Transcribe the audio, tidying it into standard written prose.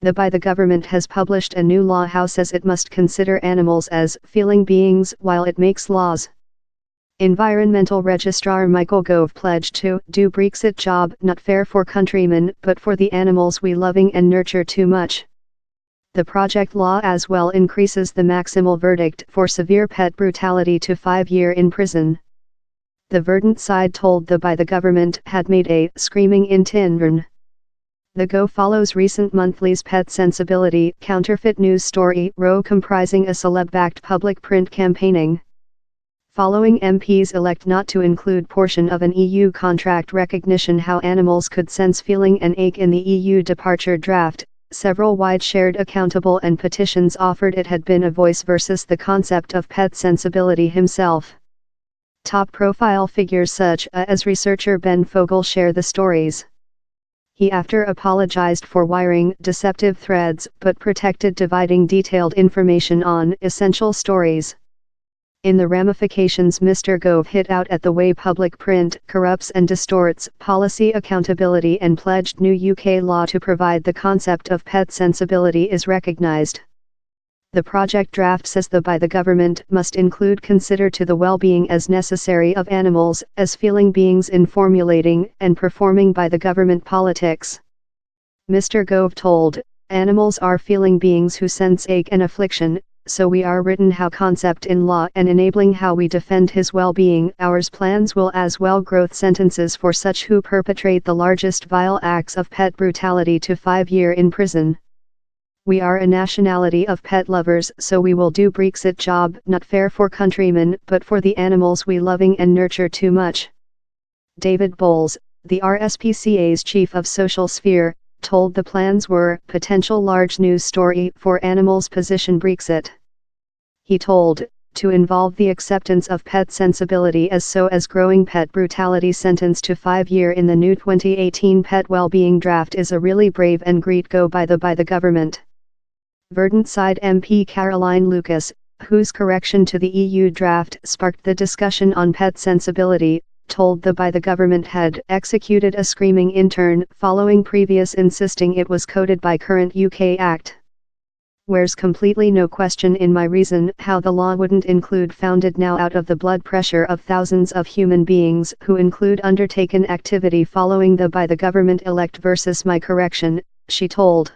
The government has published a new law how says it must consider animals as feeling beings while it makes laws. Environmental Registrar Michael Gove pledged to do Brexit job not fair for countrymen but for the animals we loving and nurture too much. The project law as well increases the maximal verdict for severe pet brutality to 5 years in prison. The verdant side told the government had made a screaming intern. The Go follows recent monthly's pet sensibility counterfeit news story row comprising a celeb-backed public print campaigning. Following MPs elect not to include portion of an EU contract recognition how animals could sense feeling and ache in the EU departure draft, several wide-shared accountable and petitions offered it had been a voice versus the concept of pet sensibility himself. Top-profile figures such as researcher Ben Fogel share the stories. He after apologized for wiring deceptive threads but protected dividing detailed information on essential stories. In the ramifications Mr. Gove hit out at the way public print corrupts and distorts policy accountability and pledged new UK law to provide the concept of pet sensibility is recognized. The project draft says the government must include consider to the well-being as necessary of animals as feeling beings in formulating and performing by the government politics. Mr. Gove told, animals are feeling beings who sense ache and affliction, so we are written how concept in law and enabling how we defend his well-being. Ours plans will as well growth sentences for such who perpetrate the largest vile acts of pet brutality to 5 years in prison. We are a nationality of pet lovers, so we will do Brexit job not fair for countrymen but for the animals we loving and nurture too much. David Bowles, the RSPCA's chief of social sphere, told the plans were potential large news story for animals position Brexit. He told, to involve the acceptance of pet sensibility as growing pet brutality sentence to 5 years in the new 2018 pet well-being draft is a really brave and great go by the government. Verdant side MP Caroline Lucas, whose correction to the EU draft sparked the discussion on pet sensibility, told the government had executed a screaming intern following previous insisting it was coded by current UK Act. Where's completely no question in my reason how the law wouldn't include founded now out of the blood pressure of thousands of human beings who include undertaken activity following the government elect versus my correction, she told.